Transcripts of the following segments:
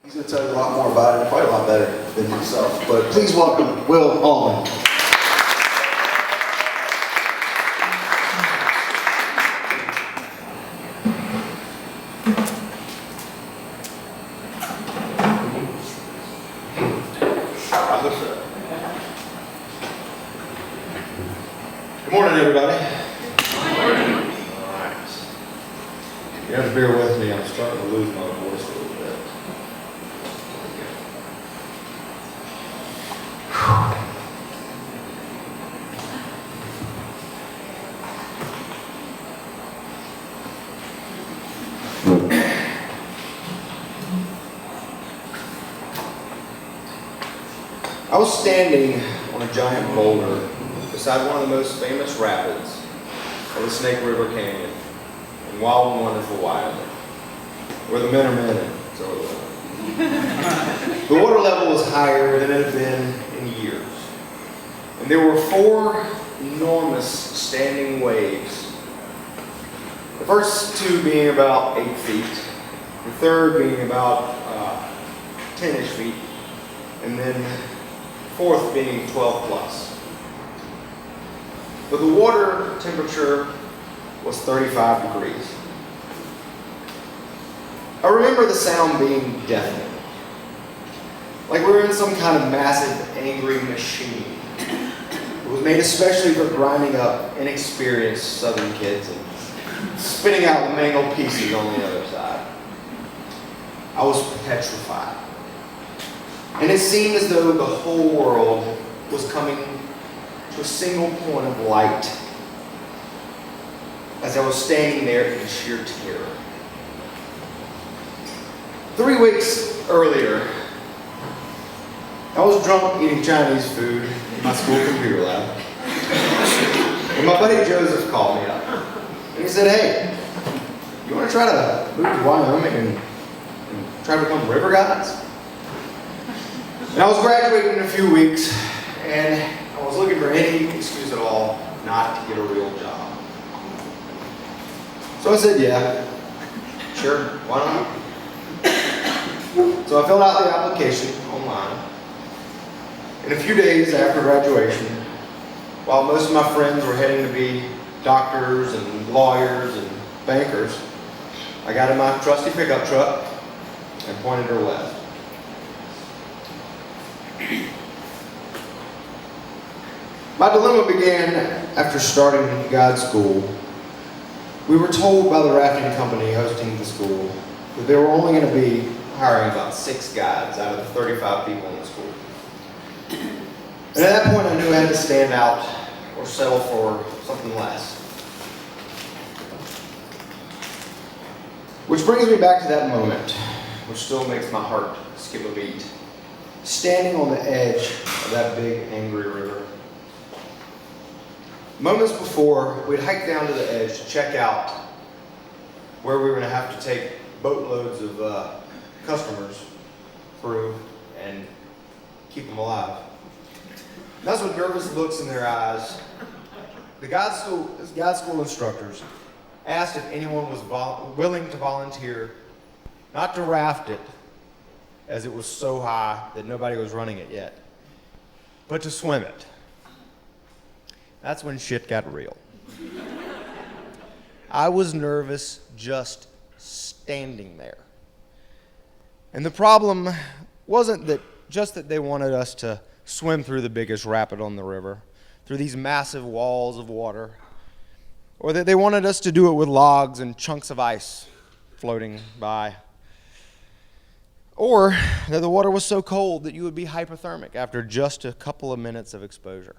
He's going to tell you a lot more about it, probably a lot better than himself. But please welcome Will Altman. Good morning, everybody. Good morning. All right. You have to bear with me. I'm starting to lose my voice a little bit. I was standing on a giant boulder beside one of the most famous rapids of the Snake River Canyon in Wild and Wonderful Wyoming, where the men are men and so are the women. The water level was higher than it had been in years, and there were 4 enormous standing waves. The first 2 being about 8 feet, the third being about 10-ish feet, and then the 4th being 12 plus. But the water temperature was 35 degrees. I remember the sound being deafening, like we were in some kind of massive, angry machine. It was made especially for grinding up inexperienced Southern kids and spitting out the mangled pieces on the other side. I was petrified, and it seemed as though the whole world was coming to a single point of light as I was standing there in sheer terror. 3 weeks earlier, I was drunk eating Chinese food in my school computer lab, and my buddy Joseph called me up, and he said, "Hey, you want to try to move to Wyoming and try to become river guides?" And I was graduating in a few weeks, and I was looking for any excuse at all not to get a real job. So I said, yeah, sure, why not? So I filled out the application online. In a few days after graduation, while most of my friends were heading to be doctors and lawyers and bankers, I got in my trusty pickup truck and pointed her west. My dilemma began after starting guide school. We were told by the rafting company hosting the school that they were only going to be hiring about 6 guides out of the 35 people in the school. And at that point I knew I had to stand out or settle for something less. Which brings me back to that moment, which still makes my heart skip a beat. Standing on the edge of that big angry river. Moments before, we'd hike down to the edge to check out where we were going to have to take boatloads of customers through and keep them alive. That's with nervous looks in their eyes. The guide school instructors asked if anyone was willing to volunteer not to raft it, as it was so high that nobody was running it yet, but to swim it. That's when shit got real. I was nervous just standing there. And the problem wasn't that they wanted us to swim through the biggest rapid on the river, through these massive walls of water, or that they wanted us to do it with logs and chunks of ice floating by, or that the water was so cold that you would be hypothermic after just a couple of minutes of exposure.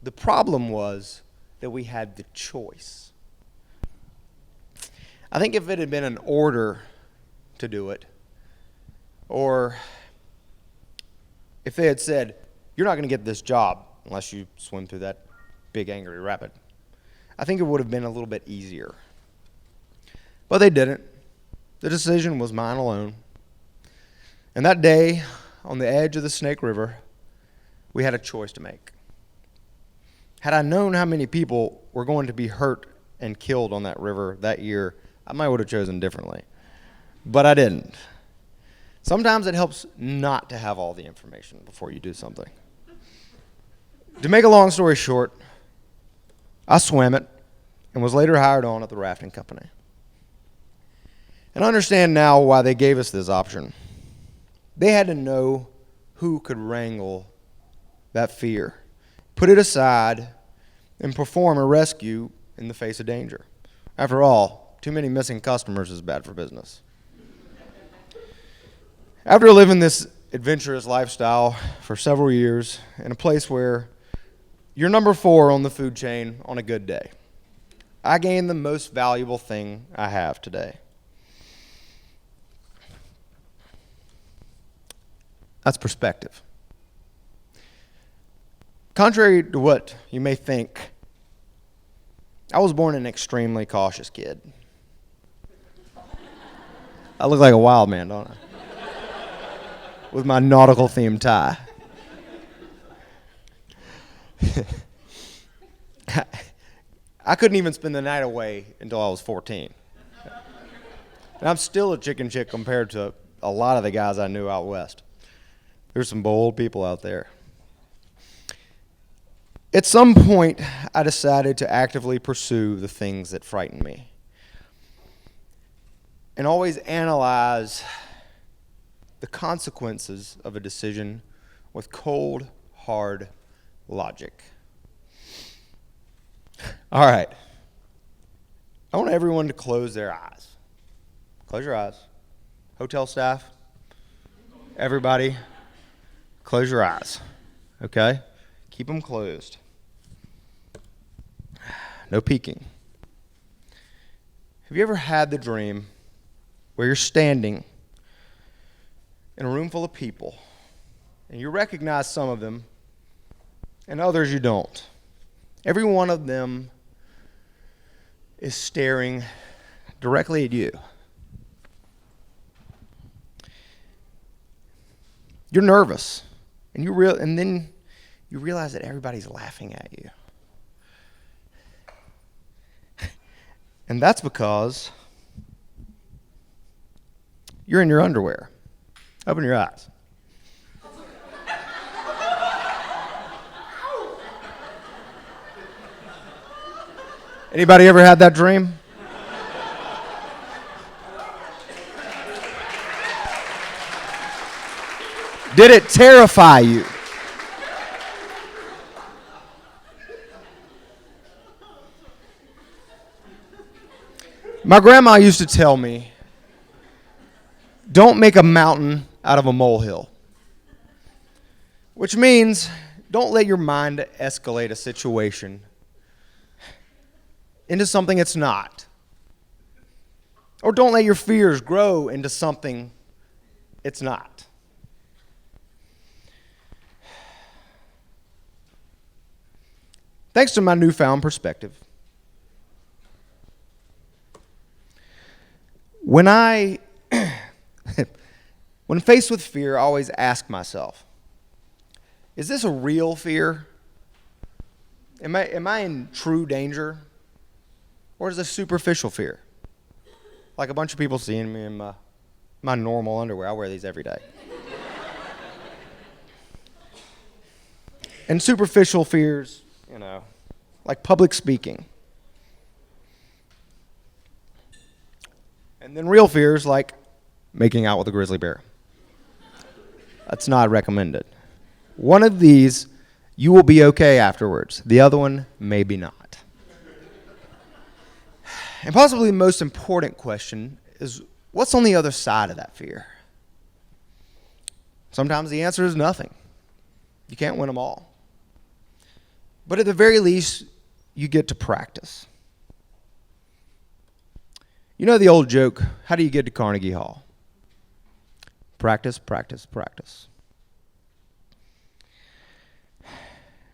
The problem was that we had the choice. I think if it had been an order to do it, or if they had said, "You're not going to get this job unless you swim through that big angry rapid," I think it would have been a little bit easier. But they didn't. The decision was mine alone. And that day, on the edge of the Snake River, we had a choice to make. Had I known how many people were going to be hurt and killed on that river that year, I might would have chosen differently. But I didn't. Sometimes it helps not to have all the information before you do something. To make a long story short, I swam it and was later hired on at the rafting company. And I understand now why they gave us this option. They had to know who could wrangle that fear, put it aside, and perform a rescue in the face of danger. After all, too many missing customers is bad for business. After living this adventurous lifestyle for several years in a place where you're number 4 on the food chain on a good day, I gained the most valuable thing I have today. That's perspective. Contrary to what you may think, I was born an extremely cautious kid. I look like a wild man, don't I? With my nautical themed tie. I couldn't even spend the night away until I was 14. And I'm still a chicken chick compared to a lot of the guys I knew out west. There's some bold people out there. At some point, I decided to actively pursue the things that frighten me and always analyze the consequences of a decision with cold, hard logic. All right. I want everyone to close their eyes. Close your eyes. Hotel staff, everybody, close your eyes. Okay? Keep them closed. No peeking. Have you ever had the dream where you're standing in a room full of people and you recognize some of them and others you don't? Every one of them is staring directly at you. You're nervous, and then you realize that everybody's laughing at you. And that's because you're in your underwear. Open your eyes. Anybody ever had that dream? Did it terrify you? My grandma used to tell me, don't make a mountain out of a molehill. Which means, don't let your mind escalate a situation into something it's not. Or don't let your fears grow into something it's not. Thanks to my newfound perspective, when faced with fear, I always ask myself, is this a real fear? Am I in true danger? Or is this superficial fear? Like a bunch of people seeing me in my normal underwear. I wear these every day. And superficial fears, like public speaking. And then real fears like making out with a grizzly bear. That's not recommended. One of these, you will be okay afterwards. The other one, maybe not. And possibly the most important question is, what's on the other side of that fear? Sometimes the answer is nothing. You can't win them all. But at the very least, you get to practice. You know the old joke, how do you get to Carnegie Hall? Practice, practice, practice.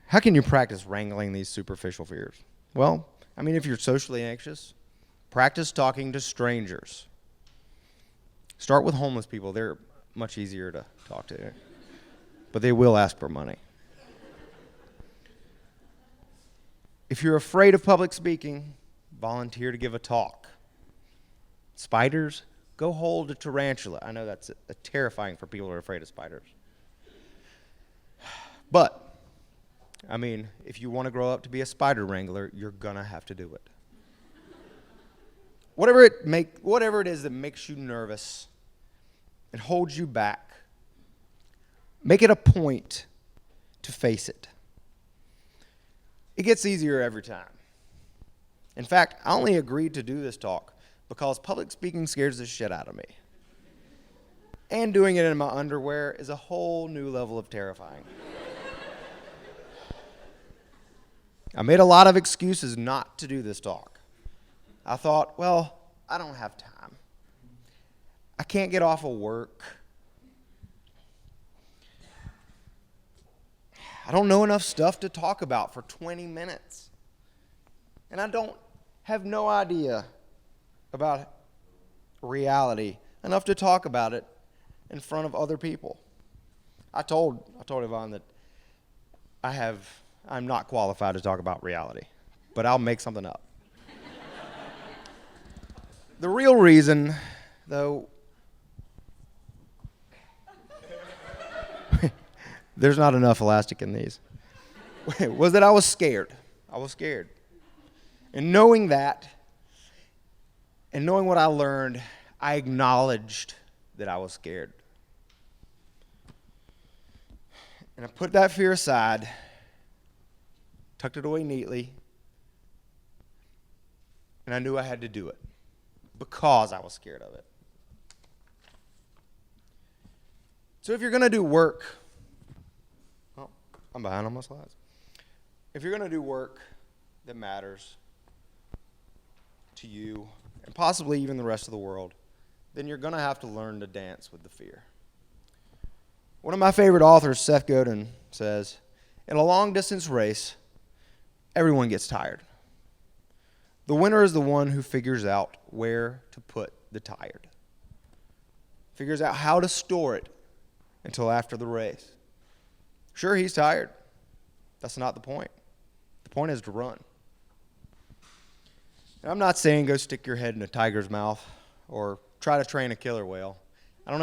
How can you practice wrangling these superficial fears? Well, if you're socially anxious, practice talking to strangers. Start with homeless people. They're much easier to talk to, but they will ask for money. If you're afraid of public speaking, volunteer to give a talk. Spiders Go hold a tarantula. I know that's terrifying for people who are afraid of spiders. But, I mean, if you want to grow up to be a spider wrangler, you're going to have to do it. Whatever it is that makes you nervous and holds you back, make it a point to face it. It gets easier every time. In fact, I only agreed to do this talk because public speaking scares the shit out of me. And doing it in my underwear is a whole new level of terrifying. I made a lot of excuses not to do this talk. I thought, well, I don't have time. I can't get off of work. I don't know enough stuff to talk about for 20 minutes. And I don't have no idea about reality enough to talk about it in front of other people. I told Yvonne that I'm not qualified to talk about reality, but I'll make something up. The real reason, though, there's not enough elastic in these, was that I was scared. I was scared. And knowing that, and knowing what I learned, I acknowledged that I was scared. And I put that fear aside, tucked it away neatly, and I knew I had to do it because I was scared of it. So if you're going to do work, oh, I'm behind on my slides. If you're going to do work that matters to you and possibly even the rest of the world, then you're going to have to learn to dance with the fear. One of my favorite authors, Seth Godin, says, in a long-distance race, everyone gets tired. The winner is the one who figures out where to put the tired, figures out how to store it until after the race. Sure, he's tired. That's not the point. The point is to run. And I'm not saying go stick your head in a tiger's mouth or try to train a killer whale. I don't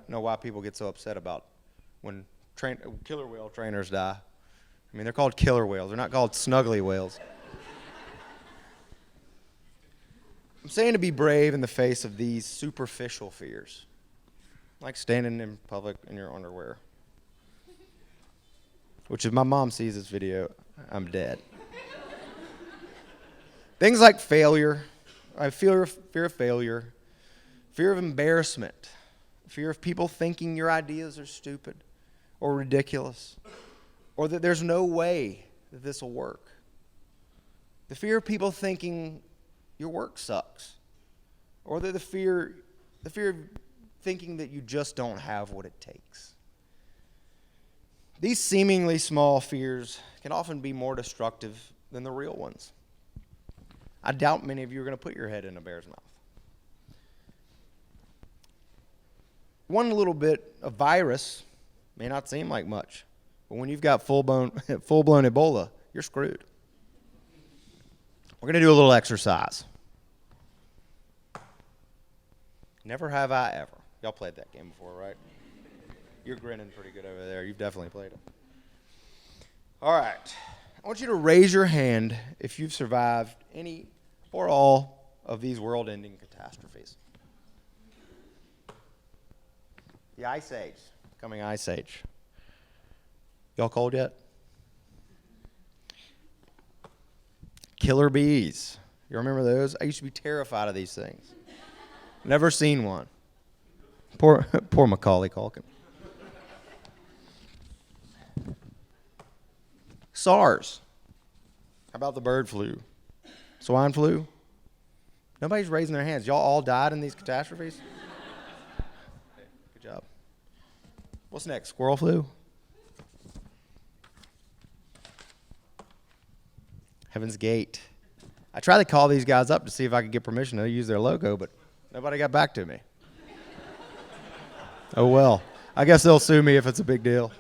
know why people get so upset about when killer whale trainers die. I mean, they're called killer whales. They're not called snuggly whales. I'm saying to be brave in the face of these superficial fears, like standing in public in your underwear. Which if my mom sees this video, I'm dead. Things like failure, fear of failure, fear of embarrassment, fear of people thinking your ideas are stupid or ridiculous, or that there's no way that this will work. The fear of people thinking your work sucks, or the fear of thinking that you just don't have what it takes. These seemingly small fears can often be more destructive than the real ones. I doubt many of you are going to put your head in a bear's mouth. One little bit of virus may not seem like much, but when you've got full-blown Ebola, you're screwed. We're going to do a little exercise. Never have I ever. Y'all played that game before, right? You're grinning pretty good over there. You've definitely played it. All right. I want you to raise your hand if you've survived any or all of these world-ending catastrophes. The Ice Age, coming Ice Age. Y'all cold yet? Killer bees. You remember those? I used to be terrified of these things. Never seen one. Poor Macaulay Culkin. SARS. How about the bird flu? Swine flu? Nobody's raising their hands. Y'all all died in these catastrophes? Good job. What's next? Squirrel flu? Heaven's Gate. I tried to call these guys up to see if I could get permission to use their logo, but nobody got back to me. Oh well. I guess they'll sue me if it's a big deal.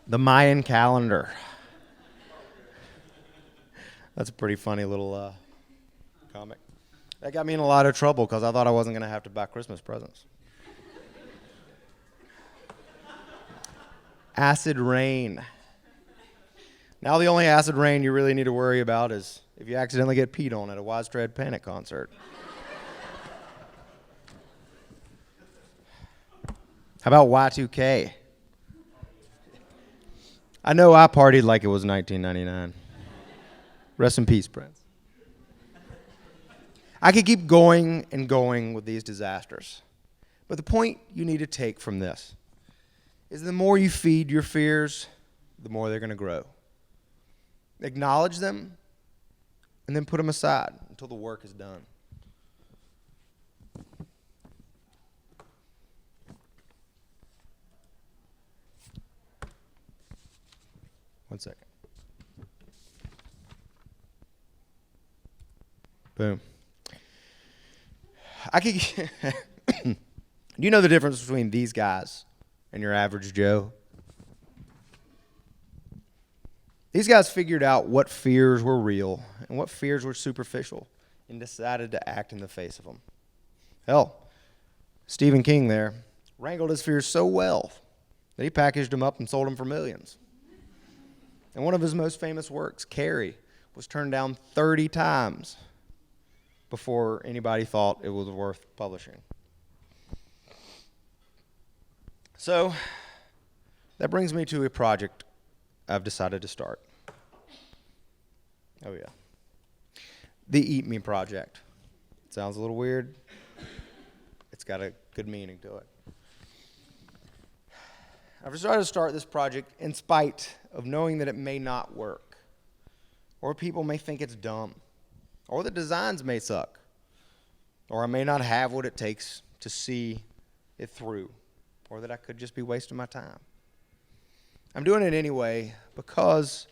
The Mayan calendar. That's a pretty funny little comic. That got me in a lot of trouble because I thought I wasn't going to have to buy Christmas presents. Acid rain. Now the only acid rain you really need to worry about is if you accidentally get peed on at a Widespread Panic concert. How about Y2K? I know I partied like it was 1999. Rest in peace, Prince. I could keep going and going with these disasters. But the point you need to take from this is the more you feed your fears, the more they're going to grow. Acknowledge them, and then put them aside until the work is done. One second. Boom. Do you know the difference between these guys and your average Joe? These guys figured out what fears were real and what fears were superficial and decided to act in the face of them. Hell, Stephen King there wrangled his fears so well that he packaged them up and sold them for millions. And one of his most famous works, Carrie, was turned down 30 times before anybody thought it was worth publishing. So, that brings me to a project I've decided to start. Oh yeah. The Eat Me Project. It sounds a little weird. It's got a good meaning to it. I've decided to start this project in spite of knowing that it may not work, or people may think it's dumb, or the designs may suck, or I may not have what it takes to see it through, or that I could just be wasting my time. I'm doing it anyway because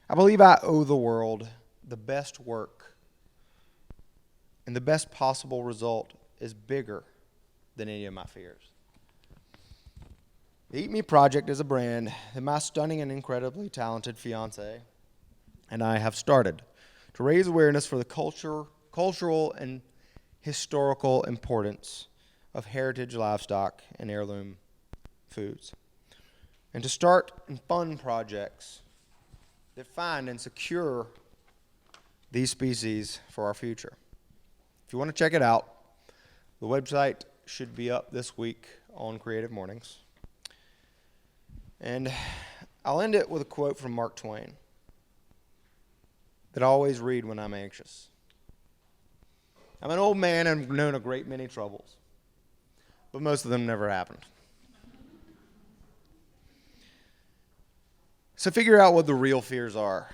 I believe I owe the world the best work, and the best possible result is bigger than any of my fears. The Eat Me Project is a brand that my stunning and incredibly talented fiance and I have started to raise awareness for the cultural and historical importance of heritage livestock and heirloom foods, and to start and fund projects that find and secure these species for our future. If you want to check it out, the website should be up this week on Creative Mornings. And I'll end it with a quote from Mark Twain that I always read when I'm anxious. I'm an old man and have known a great many troubles, but most of them never happened. So figure out what the real fears are.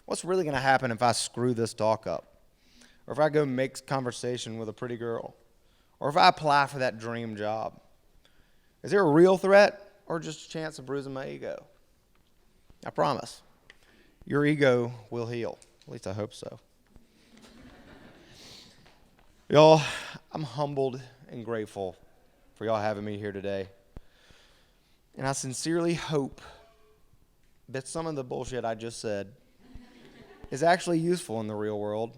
What's really going to happen if I screw this talk up? Or if I go make conversation with a pretty girl? Or if I apply for that dream job? Is there a real threat or just a chance of bruising my ego? I promise, your ego will heal. At least I hope so. Y'all, I'm humbled and grateful for y'all having me here today. And I sincerely hope that some of the bullshit I just said is actually useful in the real world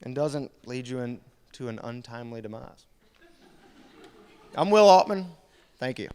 and doesn't lead you into an untimely demise. I'm Will Altman. Thank you.